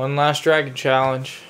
One last dragon challenge.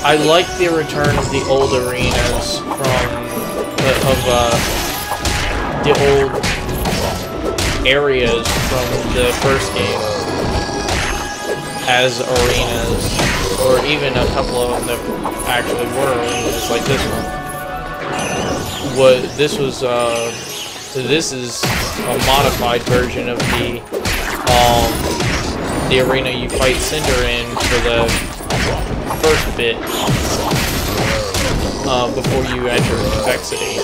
I like the return of the old arenas from the old areas from the first game as arenas, or even a couple of them that actually were arenas, like this one. This is a modified version of the arena you fight Cinder in for the first bit before you enter Complexity.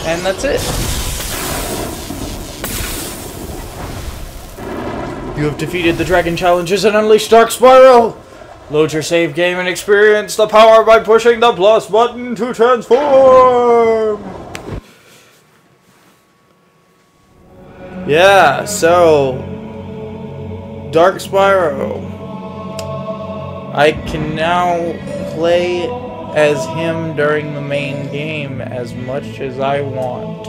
And that's it. You have defeated the Dragon Challenges and unleashed Dark Spyro! Load your save game and experience the power by pushing the plus button to transform! Yeah, so Dark Spyro. I can now play as him during the main game as much as I want.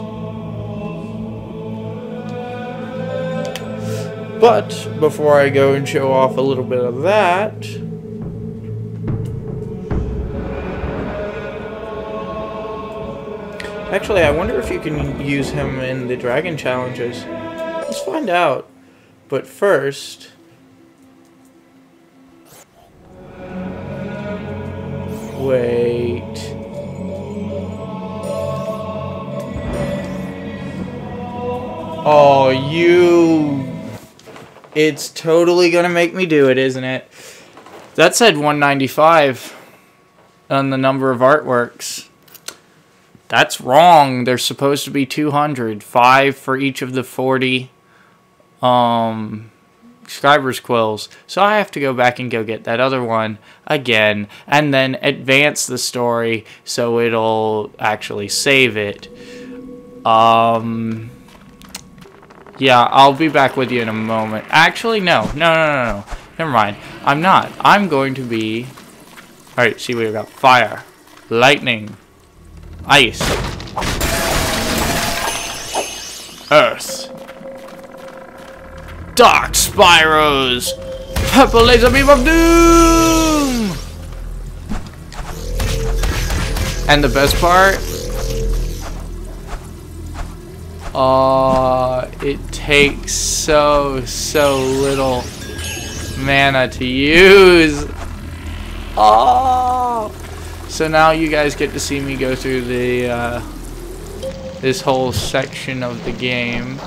But before I go and show off a little bit of that, actually, I wonder if you can use him in the Dragon Challenges. Let's find out. But first, wait. Oh, it's totally gonna make me do it, isn't it? That said 195 on the number of artworks. That's wrong. There's supposed to be 200. 5 for each of the 40 Scriber's Quills. So I have to go back and go get that other one again. And then advance the story so it'll actually save it. Yeah, I'll be back with you in a moment. Actually, no. Never mind. I'm not. I'm going to be... Alright, see, we've got fire, lightning, ice, earth, Dark Spyro's purple laser beam of doom! And the best part... it takes so little mana to use. Oh, so now you guys get to see me go through the this whole section of the game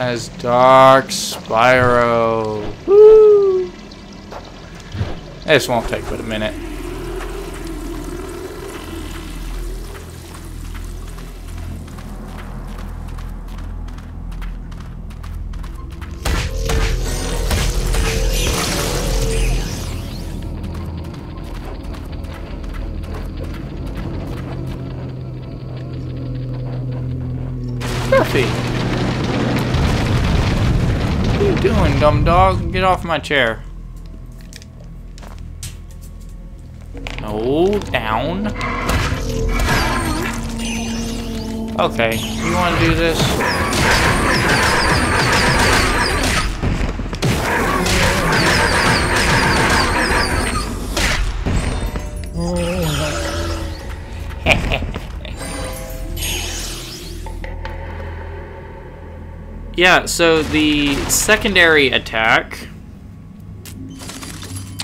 as Dark Spyro. Woo! This won't take but a minute. What are you doing, dumb dog? Get off my chair. No, down. Okay, you want to do this? Yeah, so the secondary attack,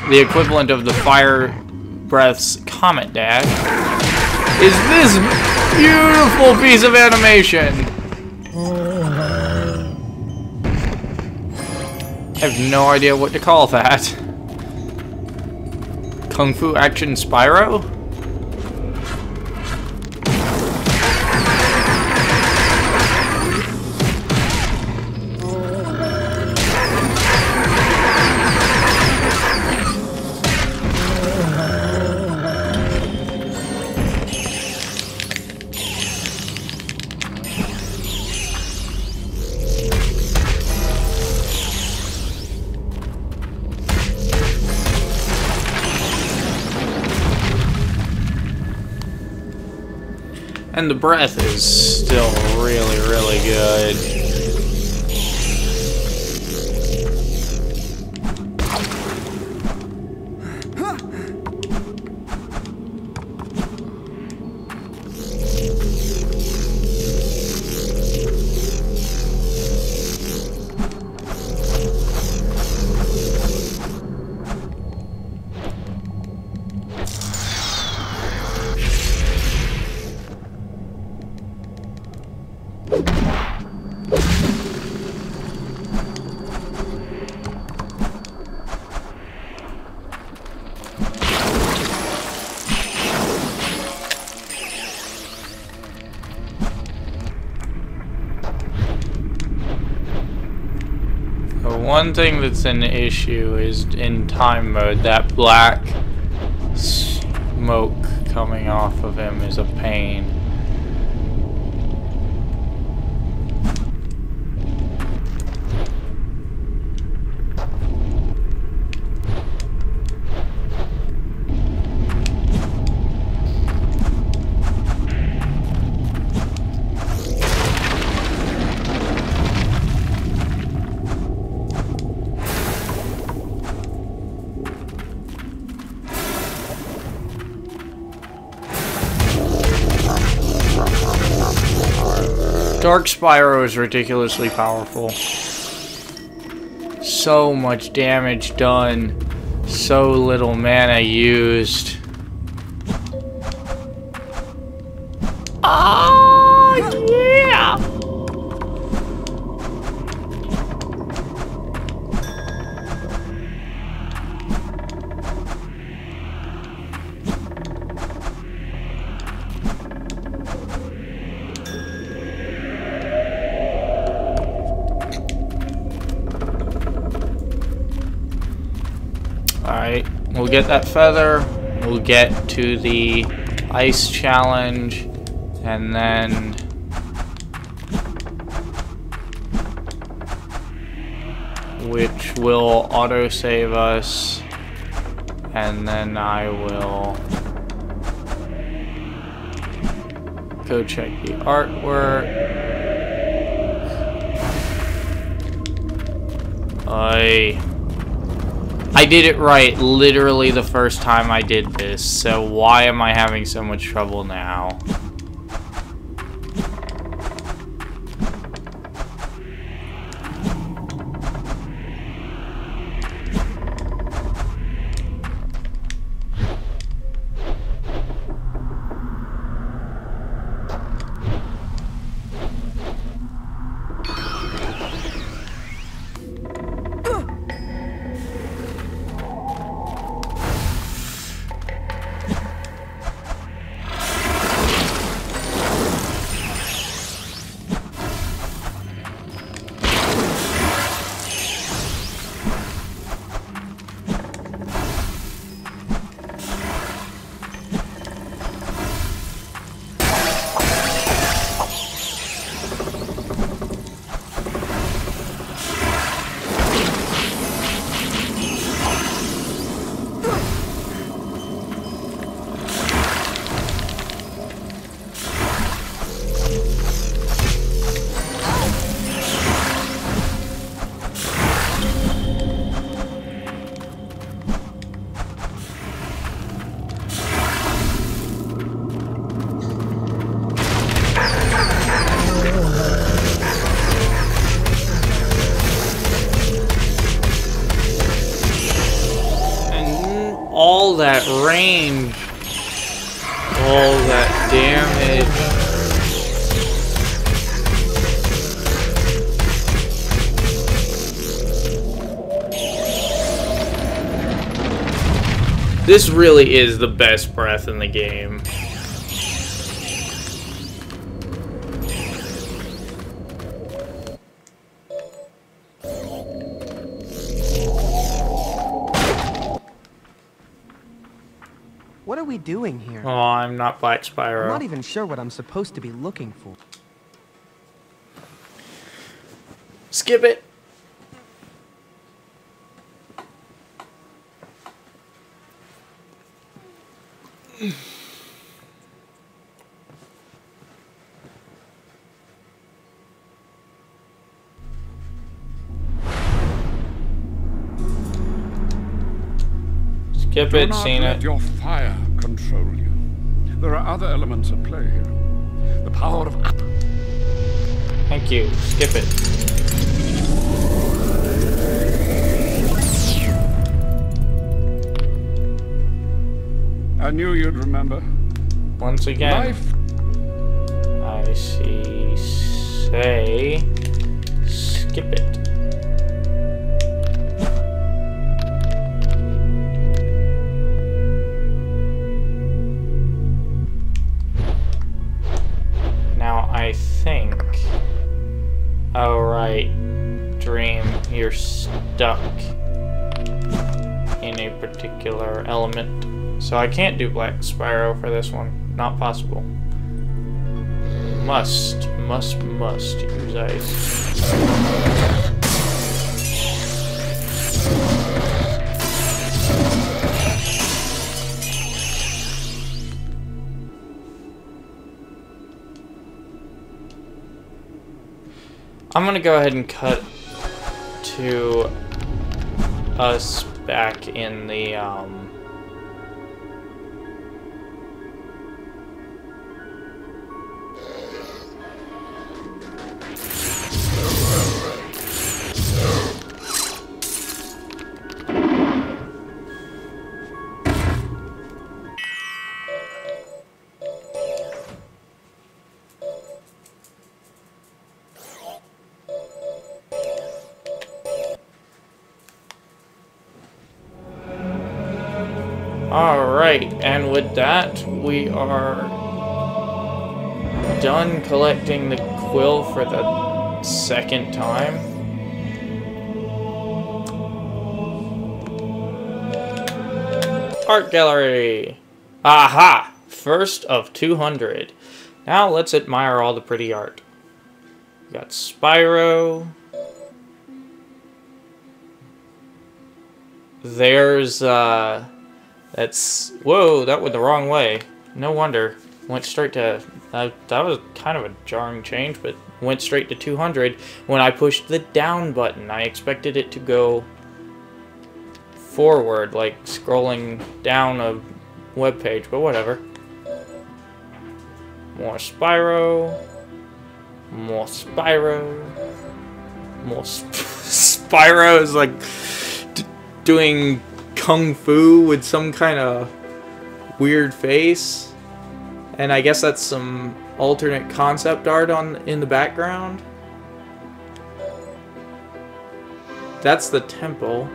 the equivalent of the Fire Breath's Comet Dash, is this beautiful piece of animation. I have no idea what to call that. Kung Fu Action Spyro? And the breath is still really good. One thing that's an issue is in time mode, that black smoke coming off of him is a pain. Dark Spyro is ridiculously powerful. So much damage done. So little mana used. Oh, yeah! Alright, we'll get that feather, we'll get to the ice challenge, and then which will autosave us, and then I will go check the artwork. I did it right literally the first time I did this, so why am I having so much trouble now? All that range, all that damage. This really is the best breath in the game. What are we doing here? Oh, I'm not Black Spyro. I'm not even sure what I'm supposed to be looking for. Skip it. Skip it, seen it. Let your fire control you. There are other elements at play here. The power of up. Thank you. Skip it. I knew you'd remember. Once again, Life. I see. Say, skip it. Now I think. Oh right, Dream, you're stuck in a particular element. So I can't do Black Spyro for this one. Not possible. Must use ice. I'm gonna go ahead and cut to us back in the Alright, and with that, we are done collecting the quill for the second time. Art gallery! Aha! First of 200. Now let's admire all the pretty art. We got Spyro. There's, that's... Whoa, that went the wrong way. No wonder. Went straight to... that was kind of a jarring change, but went straight to 200 when I pushed the down button. I expected it to go forward, like scrolling down a web page, but whatever. More Spyro. More Spyro. More Spyro is like doing kung fu with some kind of weird face. And I guess that's some alternate concept art in the background. That's the temple.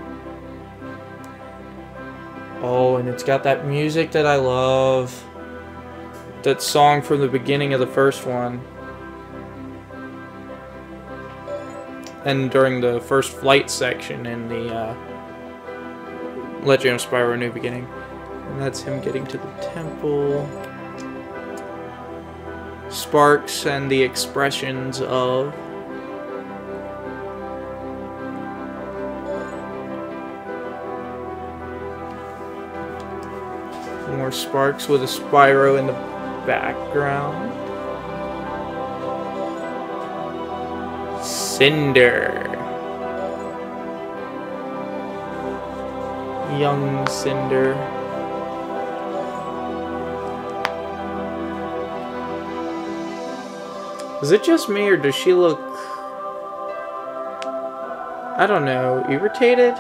Oh, and it's got that music that I love. That song from the beginning of the first one. And during the first flight section in the Legend of Spyro New Beginning. And that's him getting to the temple. Sparks and the expressions of... More Sparks with a Spyro in the background. Cinder. Young Cinder. Is it just me, or does she look... I don't know, irritated?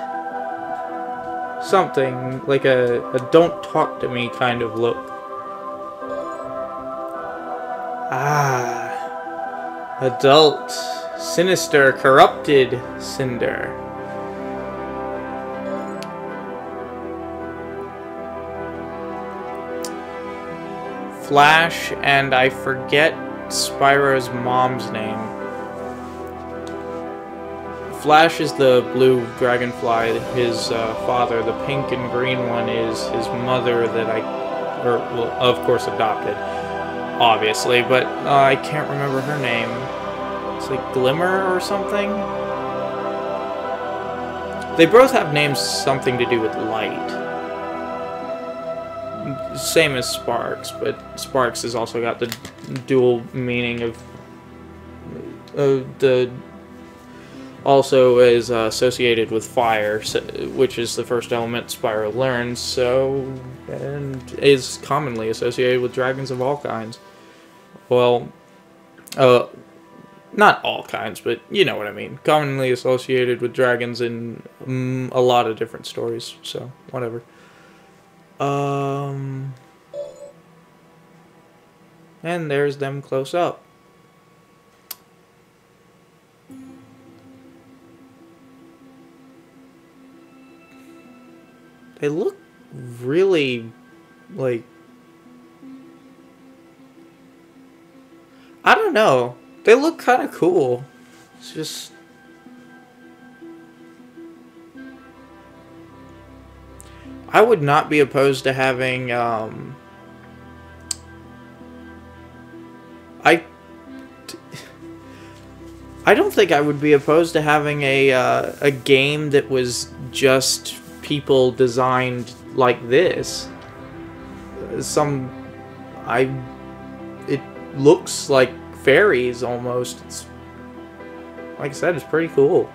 Something, like a don't talk to me kind of look. Ah. Adult. Sinister, corrupted Cinder. Flash, and I forget Spyro's mom's name. Flash is the blue dragonfly, his father. The pink and green one is his mother that well, of course adopted, obviously, but I can't remember her name. It's like Glimmer or something? They both have names something to do with light. Same as Sparks, but Sparks has also got the dual meaning of the also is associated with fire, so, which is the first element Spyro learns, so, and is commonly associated with dragons of all kinds. Well, not all kinds, but you know what I mean. Commonly associated with dragons in a lot of different stories, so, whatever. And there's them close up. They look really, like, I don't know. They look kind of cool. It's just... I would not be opposed to having, I don't think I would be opposed to having a game that was just people designed like this. It looks like fairies almost. It's, like I said, it's pretty cool.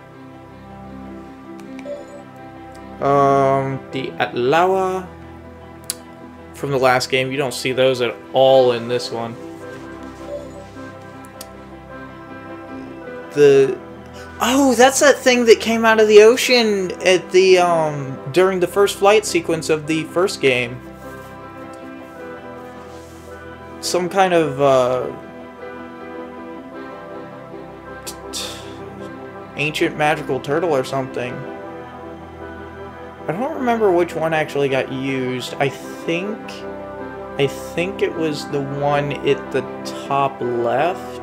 The Atlawa from the last game, you don't see those at all in this one. Oh, that's that thing that came out of the ocean at the, during the first flight sequence of the first game. Some kind of, ancient magical turtle or something. I don't remember which one actually got used. I think it was the one at the top left.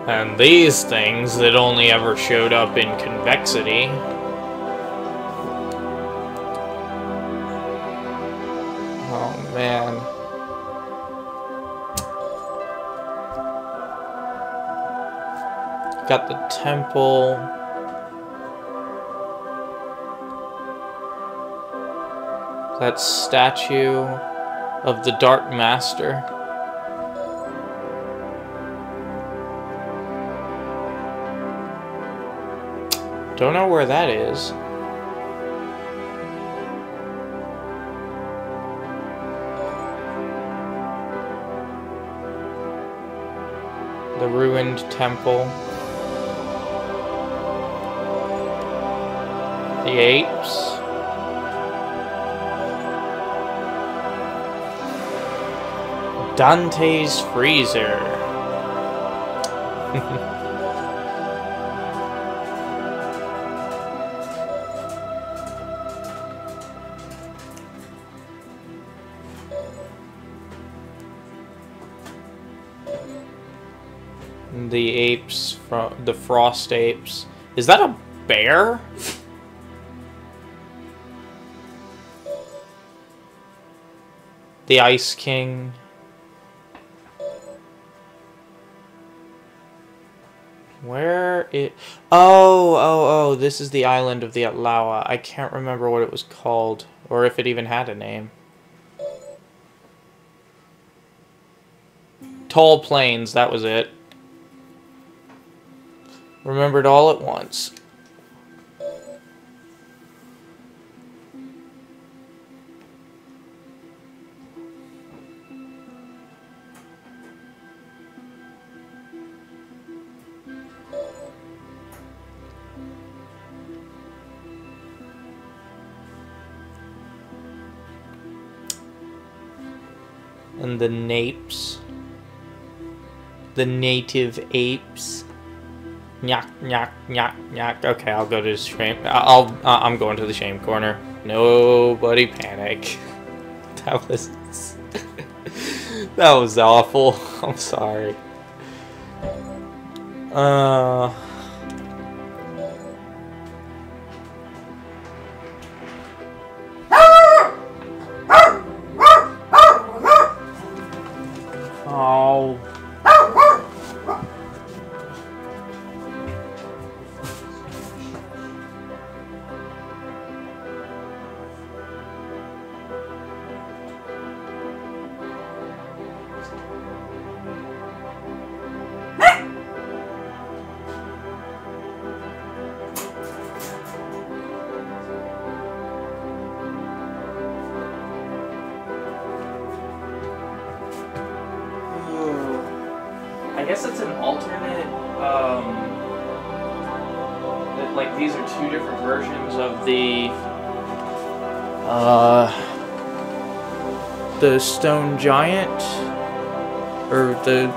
And these things that only ever showed up in convexity. Oh man. Got the temple. That statue of the Dark Master. Don't know where that is. The ruined temple. The apes. Dante's freezer. The apes, the frost apes. Is that a bear? The Ice King. Where it? Oh, this is the island of the Atlawa. I can't remember what it was called, or if it even had a name. Tall Plains, that was it. Remembered all at once. And the napes. The native apes. Nyak, nyak, nyak, nyak. Okay, I'll go to the shame. I'm going to the shame corner. Nobody panic. That was... that was awful. I'm sorry. Oh... I guess it's an alternate, like these are two different versions of the stone giant, or the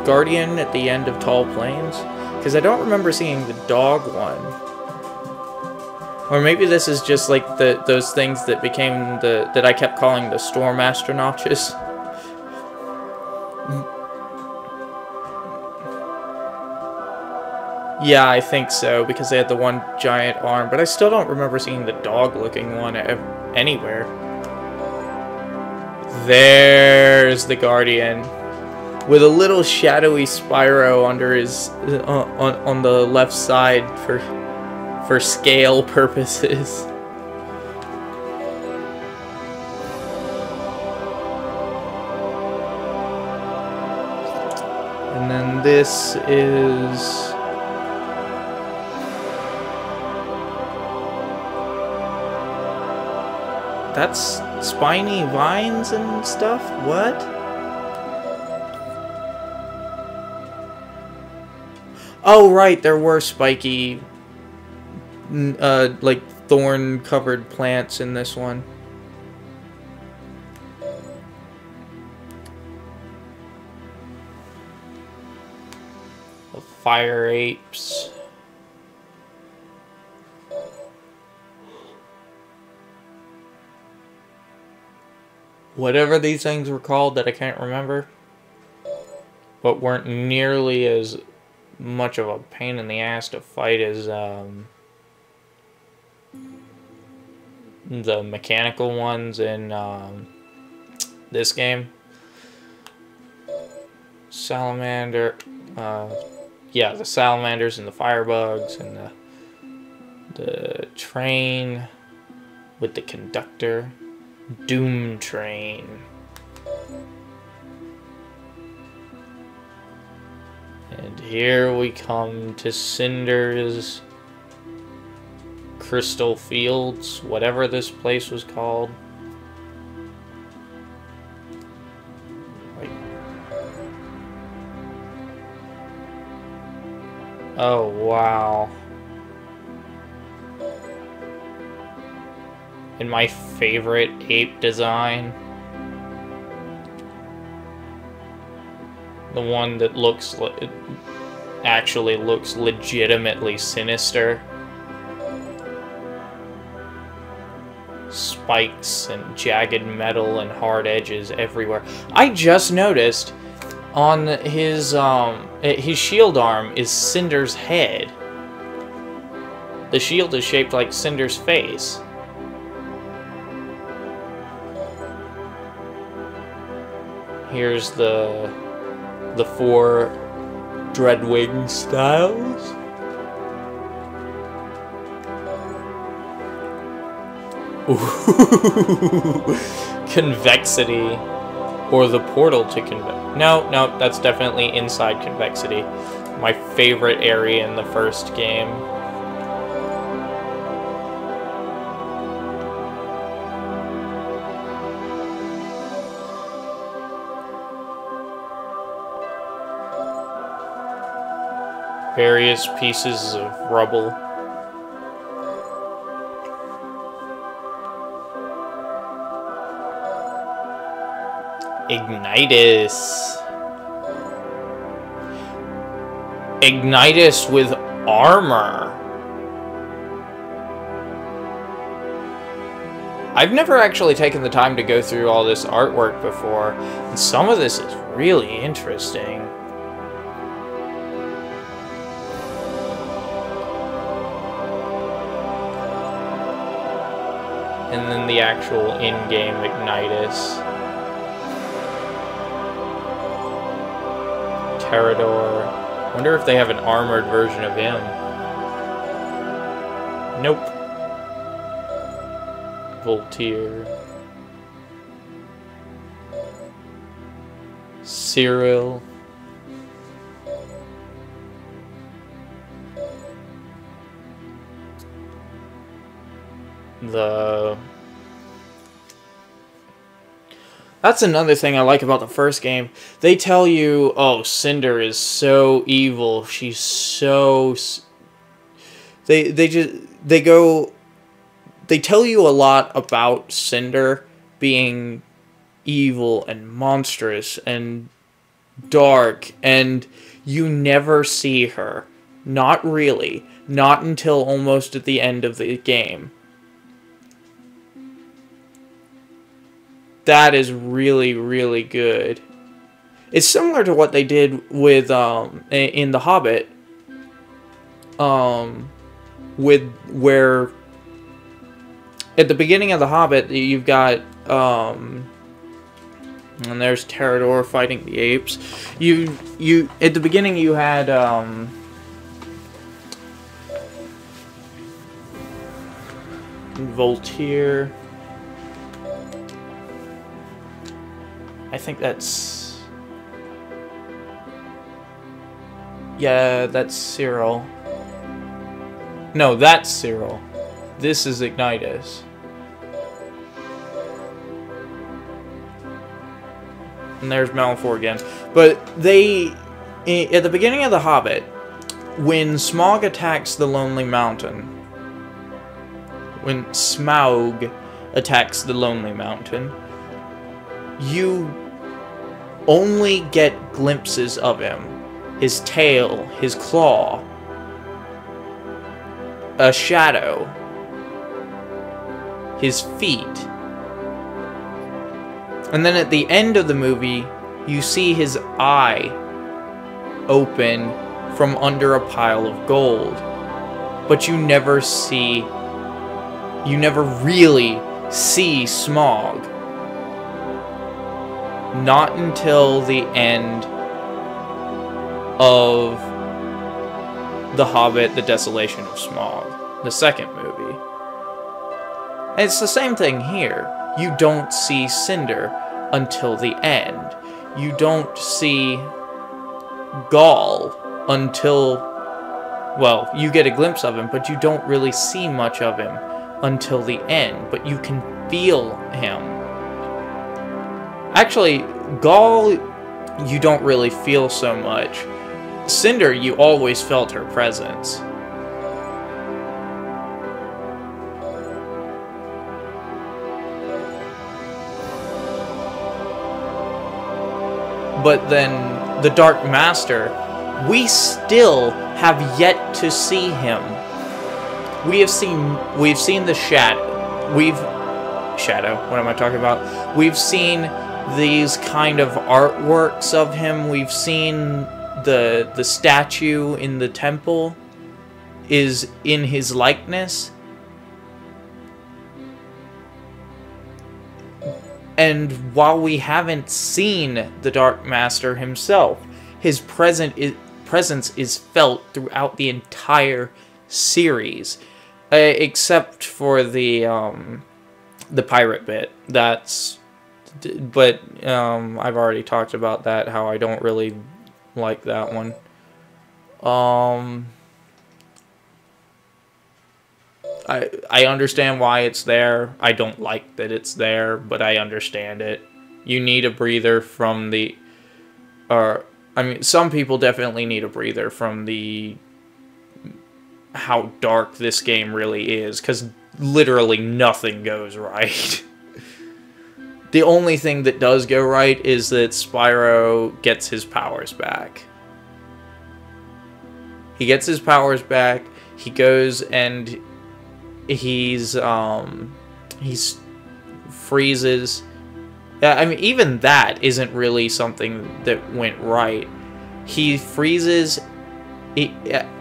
guardian at the end of Tall Plains, because I don't remember seeing the dog one. Or maybe this is just like those things that became that I kept calling the Storm Astronauts. Yeah, I think so, because they had the one giant arm, but I still don't remember seeing the dog-looking one anywhere. There's the Guardian, with a little shadowy Spyro under his on the left side for scale purposes. And then this is... that's spiny vines and stuff? What? Oh, right, there were spiky, like thorn-covered plants in this one. fire apes. Whatever these things were called that I can't remember, but weren't nearly as much of a pain in the ass to fight as the mechanical ones in this game. Salamander, yeah, the salamanders and the firebugs and the train with the conductor. Doom Train. And here we come to Cinder's Crystal Fields, whatever this place was called. Like, oh, wow. And my favorite ape design. The one that looks actually looks legitimately sinister. Spikes and jagged metal and hard edges everywhere. I just noticed on his shield arm is Cinder's head. The shield is shaped like Cinder's face. Here's the 4 Dreadwing styles. Ooh. Convexity. Or the portal to convex. No, that's definitely inside convexity. My favorite area in the first game. Various pieces of rubble. Ignitus. Ignitus with armor. I've never actually taken the time to go through all this artwork before, and some of this is really interesting. And then the actual in-game Ignitus. Pterodor. Wonder if they have an armored version of him. Nope. Voltaire. Cyril. That's another thing I like about the first game. They tell you, oh, Cinder is so evil. She's so... They tell you a lot about Cinder being evil and monstrous and dark, and you never see her. Not really. Not until almost at the end of the game. That is really, really good. It's similar to what they did with in The Hobbit, with where at the beginning of The Hobbit you've got and there's Pterodor fighting the apes. You at the beginning you had Voltaire. I think that's... Yeah, that's Cyril. No, that's Cyril. This is Ignitus. And there's Malfoy again. But they... At the beginning of The Hobbit, when Smaug attacks the Lonely Mountain... When Smaug attacks the Lonely Mountain... You only get glimpses of him. his tail, his claw, a shadow, his feet. And then at the end of the movie, you see his eye open from under a pile of gold. But you never really see Smaug. Not until the end of The Hobbit, The Desolation of Smaug, the second movie. And it's the same thing here. You don't see Cinder until the end. You don't see Gaul until, well, you get a glimpse of him, but you don't really see much of him until the end. But you can feel him. Actually, Gaul, you don't really feel so much. Cinder, you always felt her presence. But then the Dark Master, we still have yet to see him. We've seen the shadow. What am I talking about? We've seen these kind of artworks of him. We've seen the statue in the temple is in his likeness. And while we haven't seen the Dark Master himself, his presence is felt throughout the entire series, except for the pirate bit. But I've already talked about that, how I don't really like that one. I understand why it's there. I don't like that it's there, but I understand it. You need a breather from the... I mean, some people definitely need a breather from the... how dark this game really is, because literally nothing goes right. The only thing that does go right is that Spyro gets his powers back. He gets his powers back, he goes and... He's freezes. I mean, even that isn't really something that went right. He freezes. He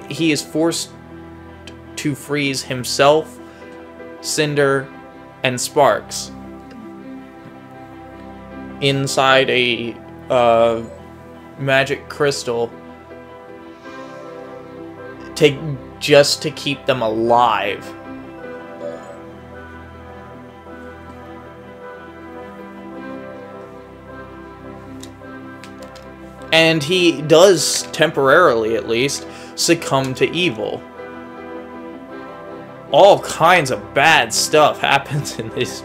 is forced to freeze himself, Cinder, and Sparks inside a magic crystal just to keep them alive. And he does, temporarily at least, succumb to evil. All kinds of bad stuff happens in this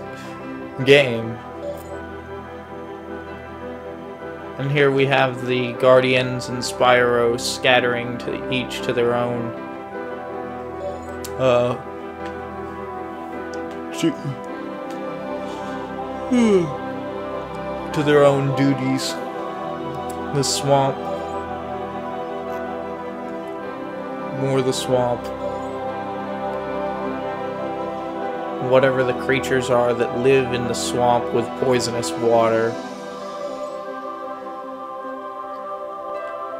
game. And here we have the Guardians and Spyro scattering to each to their own. To their own duties. The swamp. More the swamp. Whatever the creatures are that live in the swamp with poisonous water.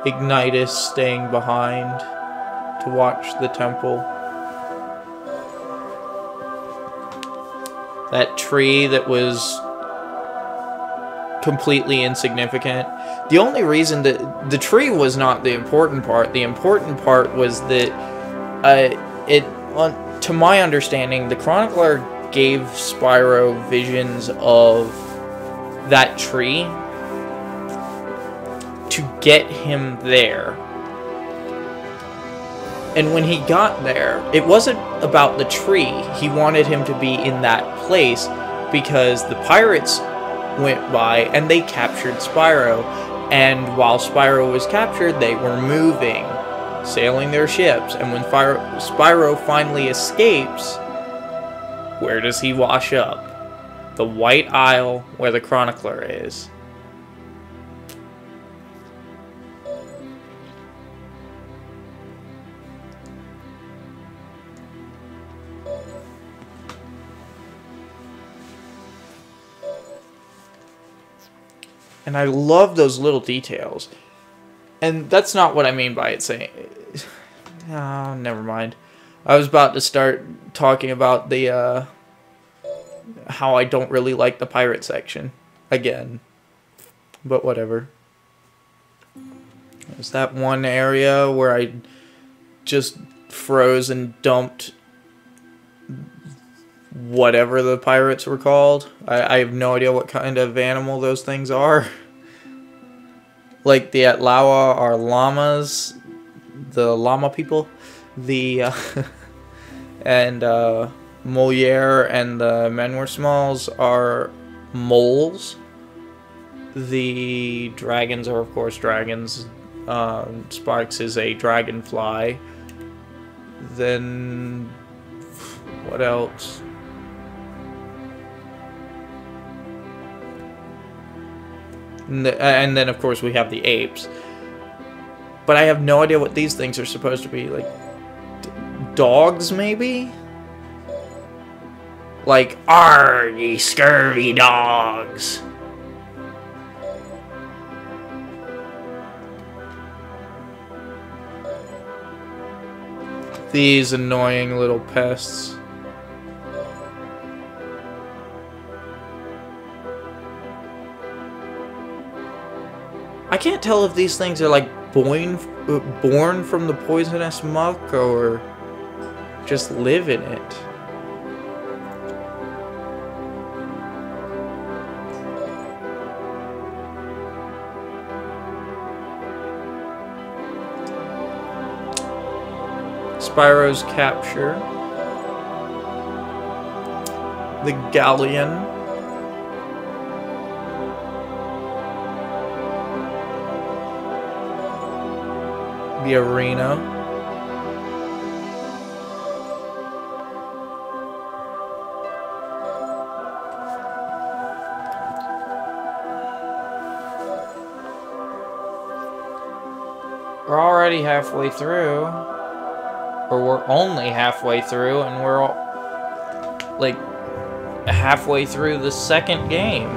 Ignitus staying behind to watch the temple. That tree that was completely insignificant. The only reason that the tree was not the important part, the important part was that to my understanding, the chronicler gave Spyro visions of that tree to get him there. And when he got there, it wasn't about the tree. He wanted him to be in that place because the pirates went by and they captured Spyro. And while Spyro was captured, they were moving, sailing their ships. And when Spyro finally escapes, where does he wash up? The White Isle, where the chronicler is. And I love those little details. And that's not what I mean by it saying... Oh, never mind. I was about to start talking about the, how I don't really like the pirate section. Again. But whatever. There's that one area where I just froze and dumped whatever the pirates were called. I have no idea what kind of animal those things are. Like the Atlawa are llamas, the llama people, the and Moliere and the Menwer are moles. The dragons are of course dragons. Sparks is a dragonfly. Then what else? And then, of course, we have the apes. But I have no idea what these things are supposed to be. Like, dogs, maybe? Like, "Arr, ye scurvy dogs!" These annoying little pests. I can't tell if these things are like born from the poisonous muck or just live in it. Spyro's capture. The galleon. The arena. We're already halfway through. Or we're only halfway through, and we're all, like, halfway through the second game.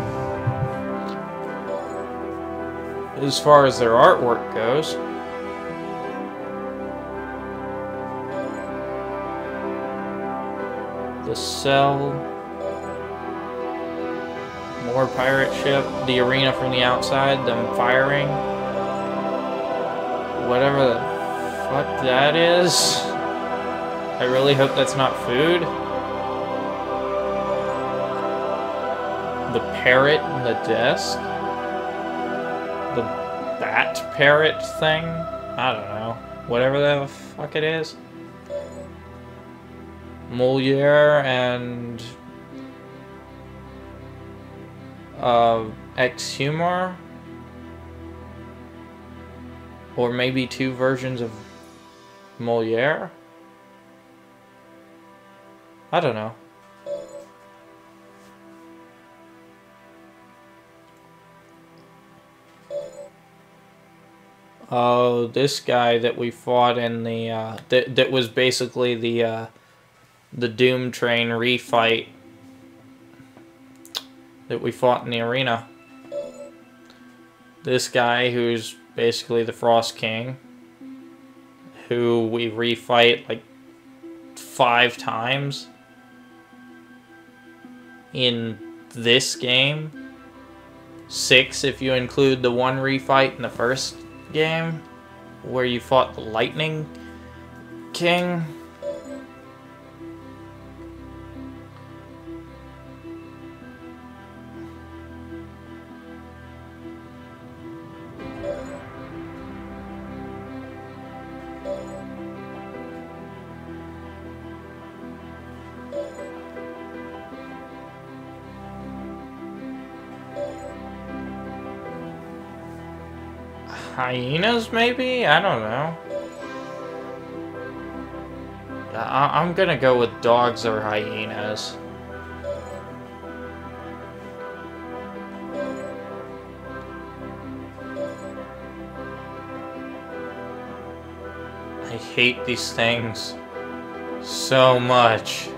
As far as their artwork goes. The cell, more pirate ship, the arena from the outside, them firing, whatever the fuck that is. I really hope that's not food. The parrot in the desk, the bat parrot thing, I don't know, whatever the fuck it is. Moliere and Ex-Humor, or maybe two versions of Moliere. I don't know. Oh, this guy that we fought in the that was basically the Doom Train refight that we fought in the arena. This guy who's basically the Frost King, who we refight like 5 times in this game. 6 if you include the one refight in the first game where you fought the Lightning King. Hyenas, maybe? I don't know. I'm gonna go with dogs or hyenas. I hate these things so much.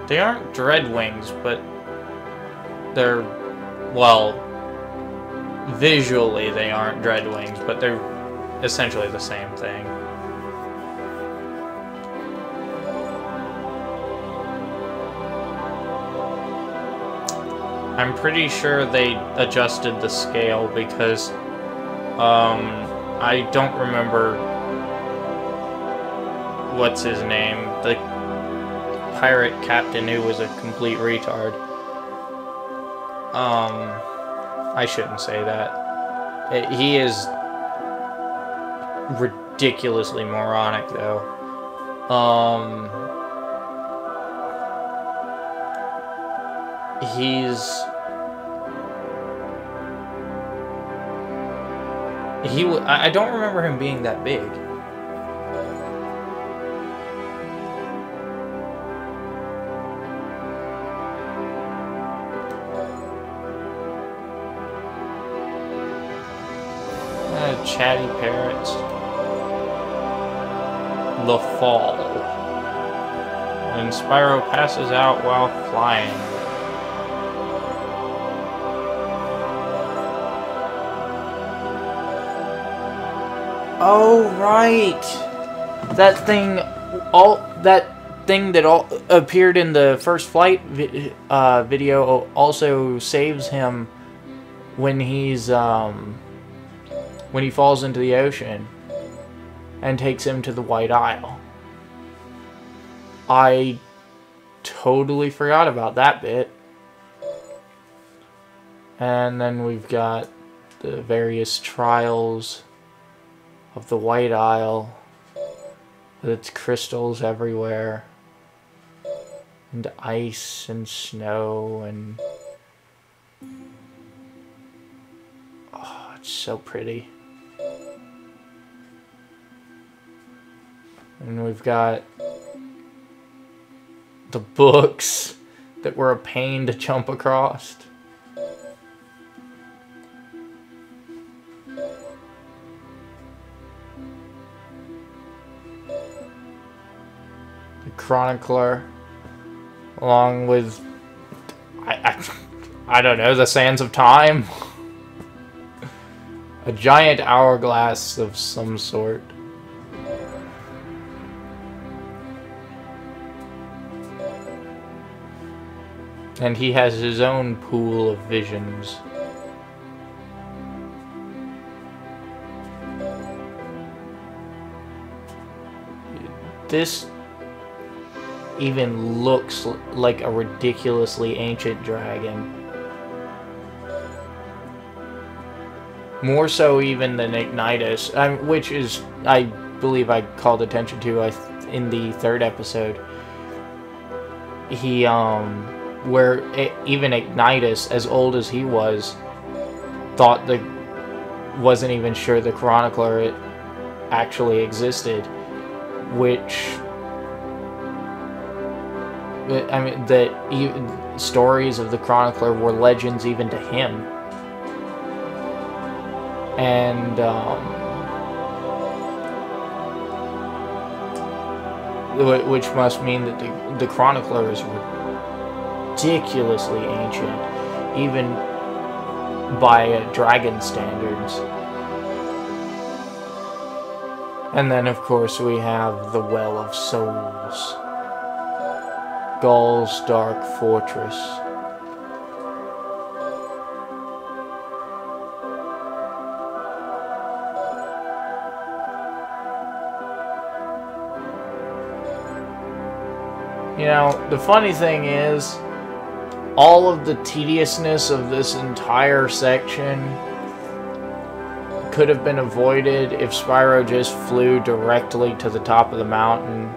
They aren't Dreadwings, but they're, well, visually they aren't Dreadwings, but they're essentially the same thing. I'm pretty sure they adjusted the scale because I don't remember what's his name, the pirate captain who was a complete retard. I shouldn't say that. He is ridiculously moronic, though. I don't remember him being that big. Chatty parrots. The fall. And Spyro passes out while flying. Oh right, that thing that appeared in the first flight video also saves him when he's when he falls into the ocean and takes him to the White Isle. I totally forgot about that bit. And then we've got the various trials of the White Isle with its crystals everywhere and ice and snow and oh, it's so pretty. And we've got the books that were a pain to jump across. The Chronicler, along with, I don't know, the Sands of Time. A giant hourglass of some sort. And he has his own pool of visions. This even looks like a ridiculously ancient dragon. More so even than Ignitus, which is, I believe I called attention to in the third episode. He, where even Ignitus, as old as he was, wasn't even sure the Chronicler actually existed, which, I mean, the stories of the Chronicler were legends even to him. And, which must mean that the Chronicler is ridiculously ancient, even by dragon standards. And then, of course, we have the Well of Souls, Gaul's Dark Fortress. You know, the funny thing is, all of the tediousness of this entire section could have been avoided if Spyro just flew directly to the top of the mountain,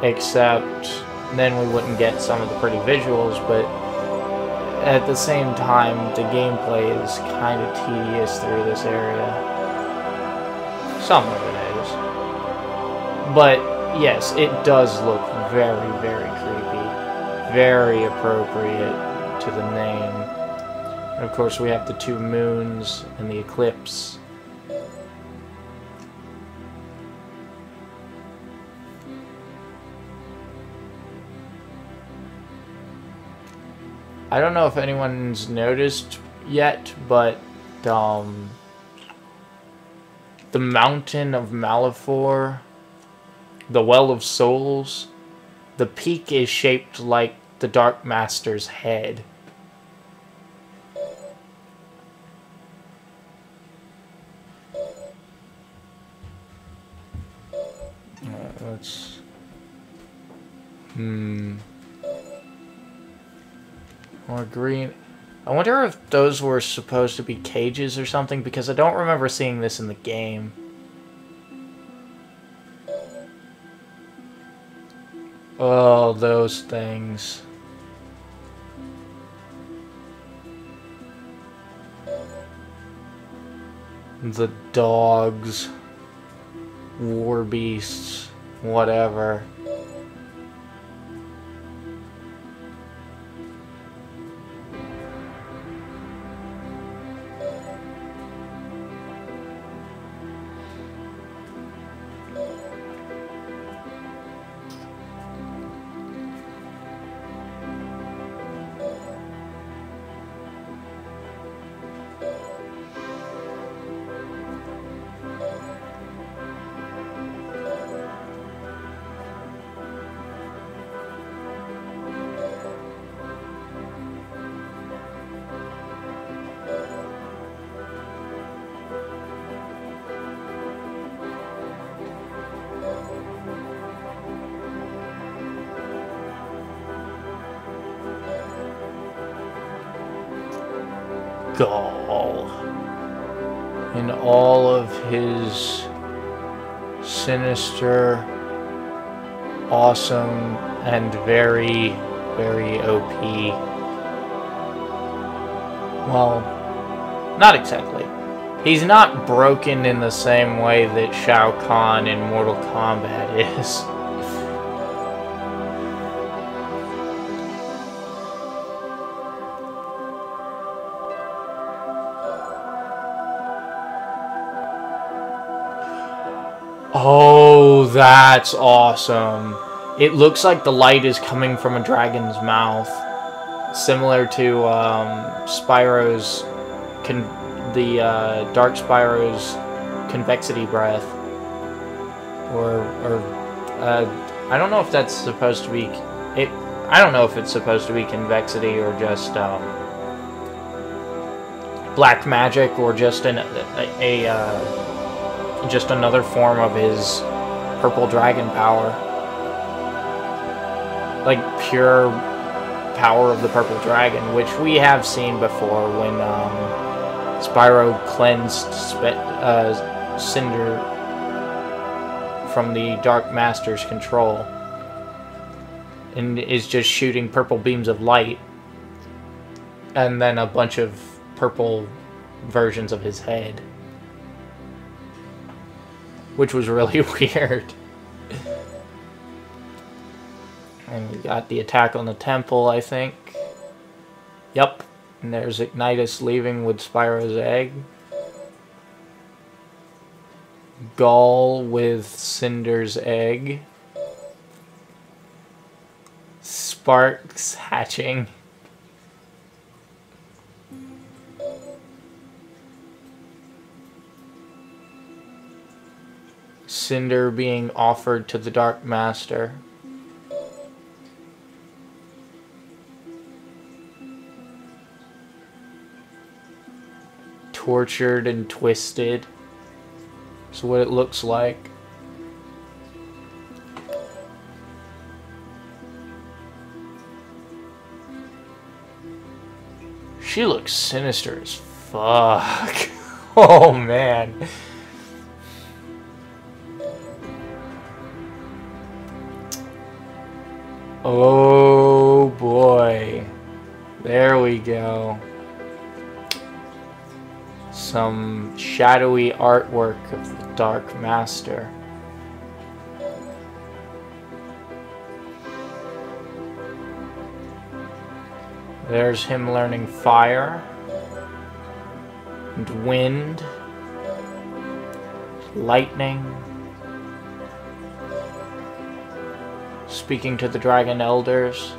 except then we wouldn't get some of the pretty visuals, but at the same time, the gameplay is kind of tedious through this area. Some of it is. But yes, it does look very, very creepy. Very appropriate to the name. And of course we have the two moons and the eclipse. I don't know if anyone's noticed yet, but the Mountain of Malifor, the Well of Souls, the peak is shaped like the Dark Master's head. Let's... Or green... I wonder if those were supposed to be cages or something, because I don't remember seeing this in the game. Oh, those things. The dogs. War beasts. Whatever. Gaul in all of his sinister, awesome, and very, very OP. Well, not exactly. He's not broken in the same way that Shao Kahn in Mortal Kombat is. Oh, that's awesome. It looks like the light is coming from a dragon's mouth. Similar to Spyro's... Dark Spyro's convexity breath. I don't know if that's supposed to be... I don't know if it's supposed to be convexity or just black magic or just just another form of his purple dragon power. Like pure power of the purple dragon, which we have seen before when Spyro cleansed Cinder from the Dark Master's control and is just shooting purple beams of light and then a bunch of purple versions of his head. Which was really weird. And we got the attack on the temple, I think. Yep. And there's Ignitus leaving with Spyro's egg. Gaul with Cinder's egg. Sparks hatching. Cinder being offered to the Dark Master. Tortured and twisted. That's what it looks like. She looks sinister as fuck. Oh man. Oh boy. There we go. Some shadowy artwork of the Dark Master. There's him learning fire and wind, lightning. Speaking to the Dragon Elders.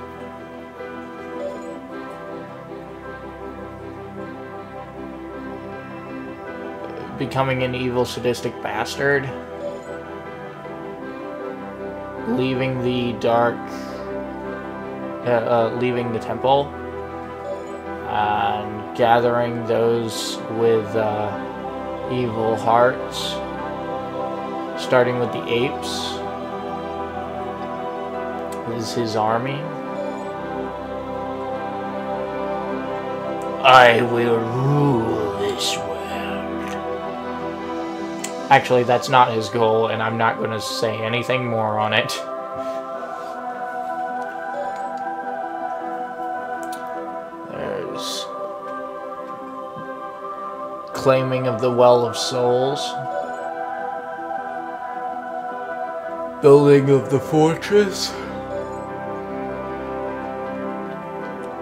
becoming an evil, sadistic bastard, leaving the leaving the temple, and gathering those with evil hearts, starting with the apes, is his army. I will rule this world. Actually, that's not his goal, and I'm not going to say anything more on it. There's claiming of the Well of Souls. Building of the fortress.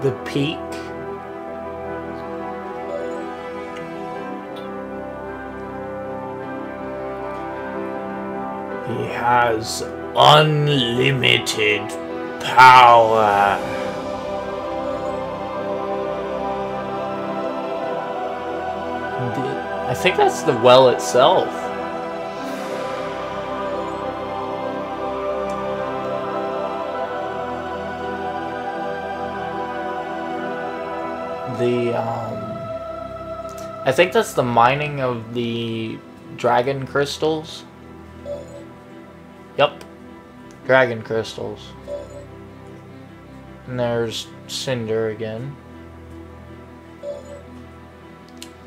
The peak. He has unlimited power. I think that's the well itself. I think that's the mining of the dragon crystals. Yep. Dragon crystals. And there's Cinder again.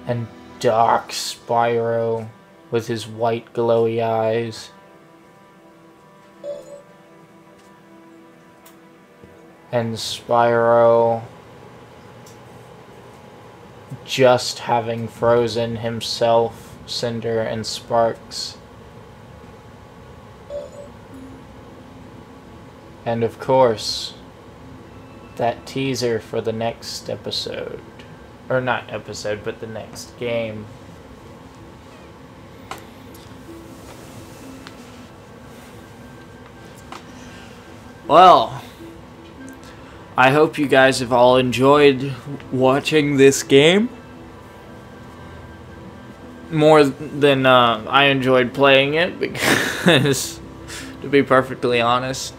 And Dark Spyro with his white glowy eyes. And Spyro just having frozen himself, Cinder, and Sparks. And of course, that teaser for the next episode. Or not episode, but the next game. Well, I hope you guys have all enjoyed watching this game. More than I enjoyed playing it, because, to be perfectly honest,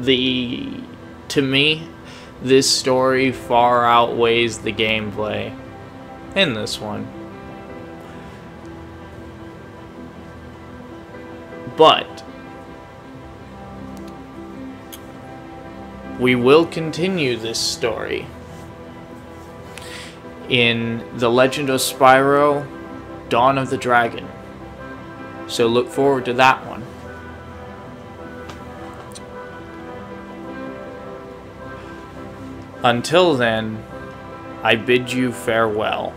to me, this story far outweighs the gameplay in this one. But we will continue this story in The Legend of Spyro: Dawn of the Dragon. So look forward to that one. Until then, I bid you farewell.